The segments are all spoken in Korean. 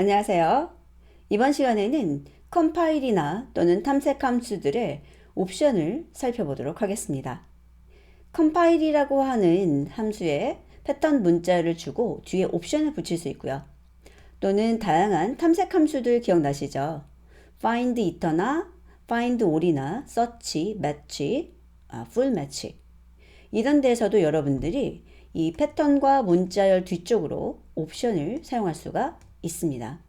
안녕하세요. 이번 시간에는 컴파일이나 또는 탐색 함수들의 옵션을 살펴보도록 하겠습니다. 컴파일이라고 하는 함수에 패턴 문자를 주고 뒤에 옵션을 붙일 수 있고요. 또는 다양한 탐색 함수들 기억나시죠? find it나 find all이나 search, match, full match 이런 데에서도 여러분들이 이 패턴과 문자열 뒤쪽으로 옵션을 사용할 수가 있습니다.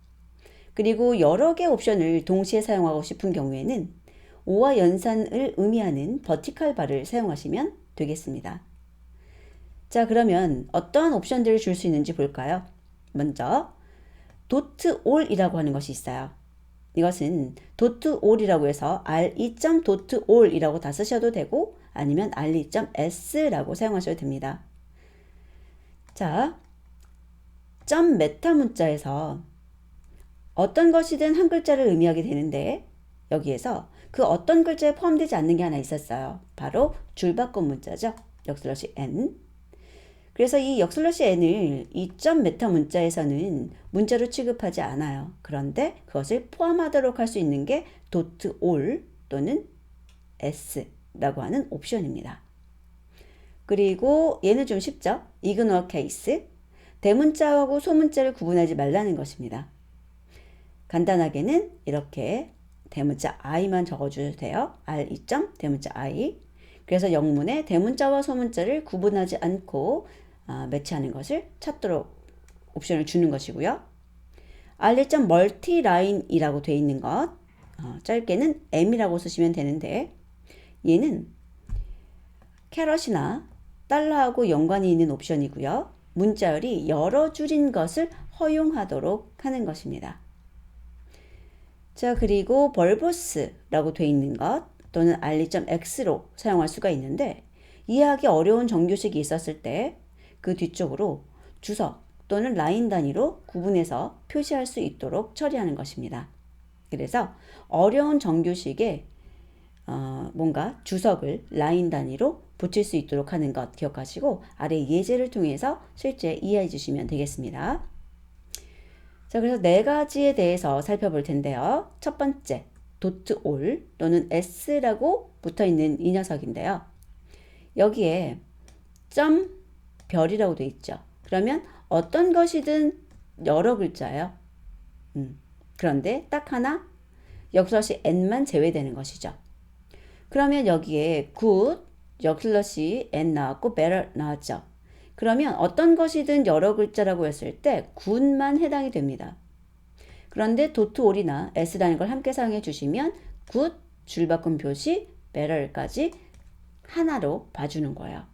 그리고 여러 개의 옵션을 동시에 사용하고 싶은 경우에는 오와 연산을 의미하는 버티컬 바를 사용하시면 되겠습니다. 자, 그러면 어떠한 옵션들을 줄 수 있는지 볼까요? 먼저 도트 올이라고 하는 것이 있어요. 이것은 도트 올이라고 해서 re.도트 올이라고 다 쓰셔도 되고 아니면 re.s라고 사용하셔도 됩니다. 자, 점 메타 문자에서 어떤 것이든 한 글자를 의미하게 되는데 여기에서 그 어떤 글자에 포함되지 않는 게 하나 있었어요. 바로 줄바꿈 문자죠. 역슬러시 n. 그래서 이 역슬러시 n을 이 점 메타 문자에서는 문자로 취급하지 않아요. 그런데 그것을 포함하도록 할 수 있는 게 도트 올 또는 s라고 하는 옵션입니다. 그리고 얘는 좀 쉽죠. 이그노어 케이스. 대문자하고 소문자를 구분하지 말라는 것입니다. 간단하게는 이렇게 대문자 i만 적어주셔도 돼요. re. 대문자 i. 그래서 영문에 대문자와 소문자를 구분하지 않고 매치하는 것을 찾도록 옵션을 주는 것이고요. re. 멀티라인이라고 되어 있는 것, 짧게는 m이라고 쓰시면 되는데 얘는 캐럿이나 달러하고 연관이 있는 옵션이고요. 문자열이 여러 줄인 것을 허용하도록 하는 것입니다. 자, 그리고 벌보스라고 되어 있는 것 또는 re.x로 사용할 수가 있는데 이해하기 어려운 정규식이 있었을 때 그 뒤쪽으로 주석 또는 라인 단위로 구분해서 표시할 수 있도록 처리하는 것입니다. 그래서 어려운 정규식에 뭔가 주석을 라인 단위로 붙일 수 있도록 하는 것 기억하시고 아래 예제를 통해서 실제 이해해 주시면 되겠습니다. 자, 그래서 네 가지에 대해서 살펴볼 텐데요. 첫 번째, 도트 올 또는 s라고 붙어 있는 이 녀석인데요. 여기에 점 별이라고 되어 있죠. 그러면 어떤 것이든 여러 글자예요. 그런데 딱 하나 역슬러시 n만 제외되는 것이죠. 그러면 여기에 good, 역슬러시 n 나왔고 better 나왔죠. 그러면 어떤 것이든 여러 글자라고 했을 때 good만 해당이 됩니다. 그런데 도트 올이나 s라는 걸 함께 사용해 주시면 good, 줄바꿈 표시, better까지 하나로 봐주는 거예요.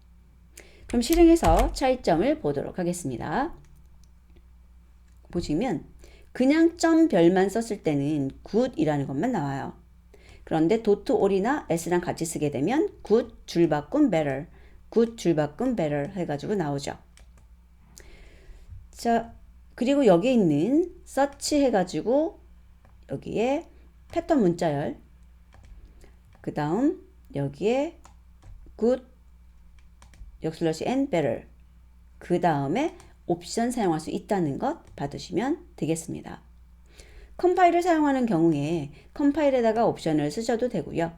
그럼 실행해서 차이점을 보도록 하겠습니다. 보시면 그냥 점 별만 썼을 때는 good이라는 것만 나와요. 그런데 도트 올이나 s랑 같이 쓰게 되면 good, 줄바꿈, better, good, 줄바꿈, better 해가지고 나오죠. 자, 그리고 여기에 있는 search 해가지고 여기에 패턴 문자열, 그 다음 여기에 good, 역슬러시 n, better, 그 다음에 옵션 사용할 수 있다는 것 받으시면 되겠습니다. 컴파일을 사용하는 경우에 컴파일에다가 옵션을 쓰셔도 되고요.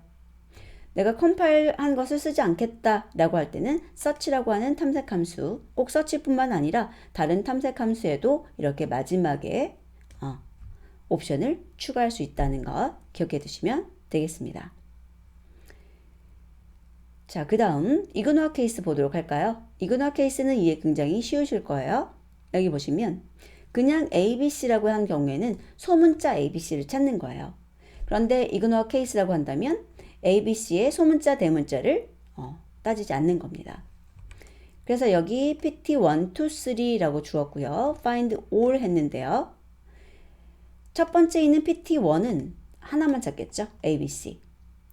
내가 컴파일한 것을 쓰지 않겠다 라고 할 때는 search라고 하는 탐색 함수, 꼭 search뿐만 아니라 다른 탐색 함수에도 이렇게 마지막에 옵션을 추가할 수 있다는 것 기억해 두시면 되겠습니다. 자, 그 다음 이그노어 케이스 보도록 할까요? 이그노어 케이스는 이해 굉장히 쉬우실 거예요. 여기 보시면 그냥 ABC라고 한 경우에는 소문자 ABC를 찾는 거예요. 그런데 이그노어 케이스라고 한다면 ABC의 소문자 대문자를 따지지 않는 겁니다. 그래서 여기 PT1, 2, 3라고 주었고요. find all 했는데요. 첫 번째 있는 PT1은 하나만 찾겠죠. ABC.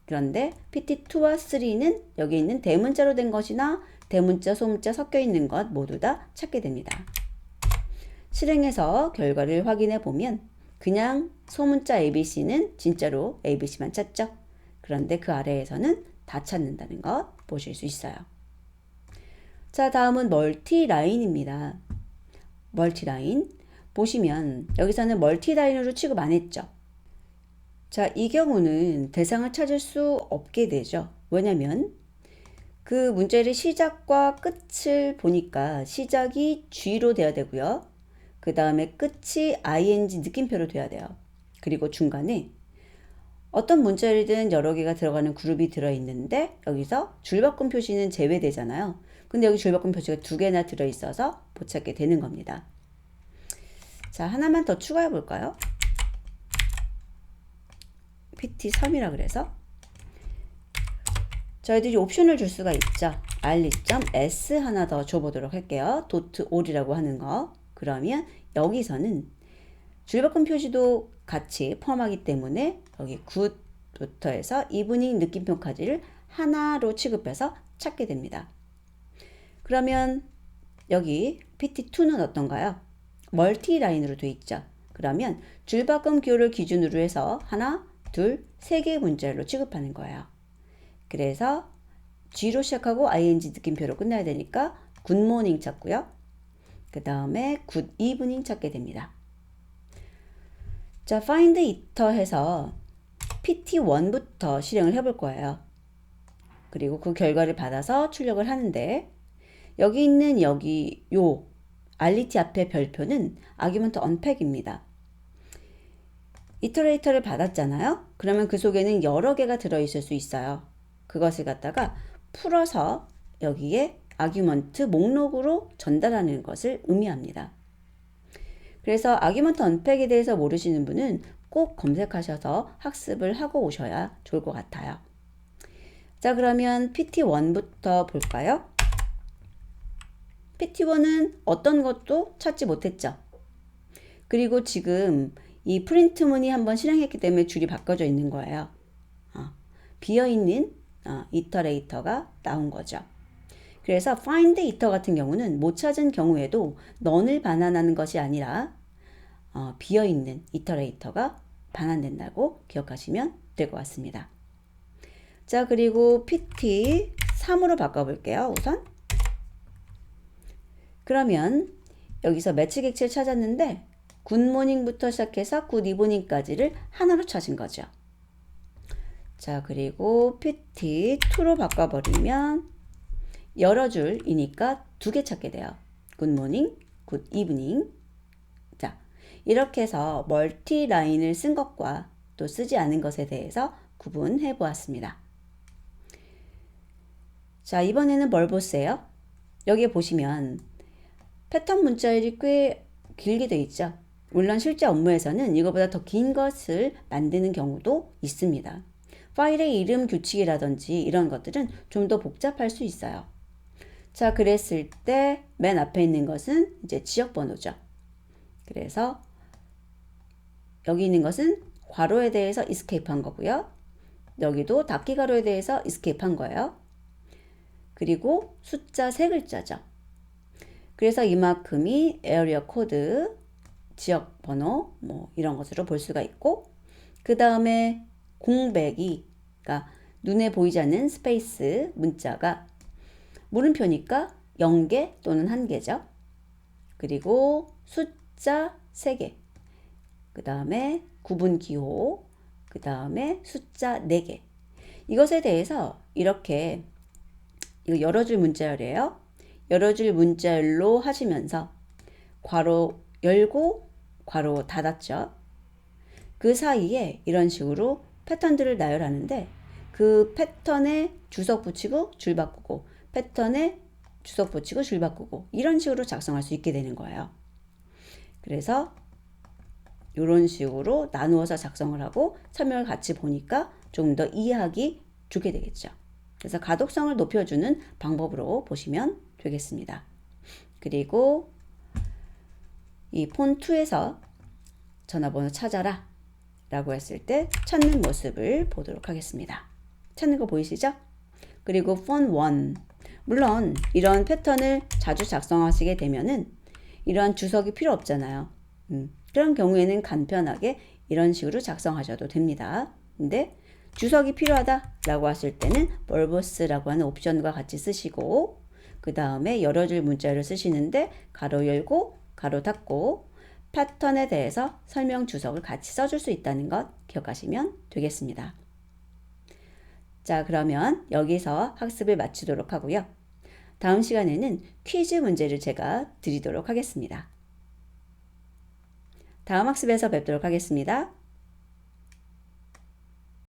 그런데 PT2와 3는 여기 있는 대문자로 된 것이나 대문자, 소문자 섞여 있는 것 모두 다 찾게 됩니다. 실행해서 결과를 확인해 보면 그냥 소문자 ABC는 진짜로 ABC만 찾죠. 그런데 그 아래에서는 다 찾는다는 것 보실 수 있어요. 자, 다음은 멀티라인입니다. 멀티라인. 보시면 여기서는 멀티라인으로 취급 안 했죠. 자, 이 경우는 대상을 찾을 수 없게 되죠. 왜냐면 그 문자열의 시작과 끝을 보니까 시작이 G로 돼야 되고요. 그 다음에 끝이 ing 느낌표로 돼야 돼요. 그리고 중간에 어떤 문자열이든 여러 개가 들어가는 그룹이 들어있는데 여기서 줄바꿈 표시는 제외되잖아요. 근데 여기 줄바꿈 표시가 2개나 들어있어서 못 찾게 되는 겁니다. 자, 하나만 더 추가해 볼까요? PT3이라 그래서 저희들이 옵션을 줄 수가 있죠. rli.s 하나 더 줘보도록 할게요. .all이라고 하는 거. 그러면 여기서는 줄바꿈 표시도 같이 포함하기 때문에 여기 굿부터 해서 이브닝 느낌표까지를 하나로 취급해서 찾게 됩니다. 그러면 여기 PT2는 어떤가요? 멀티라인으로 되어 있죠. 그러면 줄바꿈 기호를 기준으로 해서 하나, 둘, 세 개의 문자열로 취급하는 거예요. 그래서 G로 시작하고 ing 느낌표로 끝나야 되니까 굿모닝 찾고요. 그 다음에 굿 이브닝 찾게 됩니다. 자, find iter 해서 PT1부터 실행을 해볼 거예요. 그리고 그 결과를 받아서 출력을 하는데 여기 있는 여기 요 rlit 앞에 별표는 argument unpack입니다. 이터레이터를 받았잖아요. 그러면 그 속에는 여러 개가 들어있을 수 있어요. 그것을 갖다가 풀어서 여기에 아규먼트 목록으로 전달하는 것을 의미합니다. 그래서 아규먼트 언팩에 대해서 모르시는 분은 꼭 검색하셔서 학습을 하고 오셔야 좋을 것 같아요. 자, 그러면 PT1부터 볼까요? PT1은 어떤 것도 찾지 못했죠. 그리고 지금 이 프린트 문이 한번 실행했기 때문에 줄이 바꿔져 있는 거예요. 비어있는 이터레이터가 나온 거죠. 그래서 find iter 같은 경우는 못 찾은 경우에도 none을 반환하는 것이 아니라 비어있는 이터레이터가 반환된다고 기억하시면 될 것 같습니다. 자, 그리고 PT3으로 바꿔볼게요. 우선 그러면 여기서 매치 객체를 찾았는데 굿모닝부터 시작해서 굿이브닝까지를 하나로 찾은 거죠. 자, 그리고 PT2로 바꿔버리면 여러 줄이니까 2개 찾게 돼요. 굿모닝, 굿이브닝. 자, 이렇게 해서 멀티 라인을 쓴 것과 또 쓰지 않은 것에 대해서 구분해 보았습니다. 자, 이번에는 뭘 보세요? 여기에 보시면 패턴 문자열이 꽤 길게 되어 있죠. 물론 실제 업무에서는 이거보다 더 긴 것을 만드는 경우도 있습니다. 파일의 이름 규칙이라든지 이런 것들은 좀 더 복잡할 수 있어요. 자, 그랬을 때 맨 앞에 있는 것은 이제 지역 번호죠. 그래서 여기 있는 것은 괄호에 대해서 escape 한 거고요. 여기도 닫기 가로에 대해서 escape 한 거예요. 그리고 숫자 3글자죠. 그래서 이만큼이 에어리어 코드, 지역 번호 뭐 이런 것으로 볼 수가 있고, 그 다음에 공백이, 그러니까 눈에 보이지 않는 스페이스 문자가 물음표니까 0개 또는 1개죠. 그리고 숫자 3개, 그 다음에 구분 기호, 그 다음에 숫자 4개. 이것에 대해서 이렇게 이거 여러 줄 문자열이에요. 여러 줄 문자열로 하시면서 괄호 열고 괄호 닫았죠. 그 사이에 이런 식으로 패턴들을 나열하는데 그 패턴에 주석 붙이고 줄 바꾸고 패턴에 주석 붙이고 줄 바꾸고 이런 식으로 작성할 수 있게 되는 거예요. 그래서 이런 식으로 나누어서 작성을 하고 설명을 같이 보니까 좀 더 이해하기 좋게 되겠죠. 그래서 가독성을 높여주는 방법으로 보시면 되겠습니다. 그리고 이 폰2에서 전화번호 찾아라 라고 했을 때 찾는 모습을 보도록 하겠습니다. 찾는 거 보이시죠? 그리고 폰1, 물론 이런 패턴을 자주 작성하시게 되면은 이러한 주석이 필요 없잖아요. 그런 경우에는 간편하게 이런 식으로 작성하셔도 됩니다. 근데 주석이 필요하다 라고 하실 때는 벌버스라고 하는 옵션과 같이 쓰시고, 그 다음에 여러 줄 문자를 쓰시는데 가로 열고 가로 닫고 패턴에 대해서 설명 주석을 같이 써줄 수 있다는 것 기억하시면 되겠습니다. 자, 그러면 여기서 학습을 마치도록 하고요. 다음 시간에는 퀴즈 문제를 제가 드리도록 하겠습니다. 다음 학습에서 뵙도록 하겠습니다.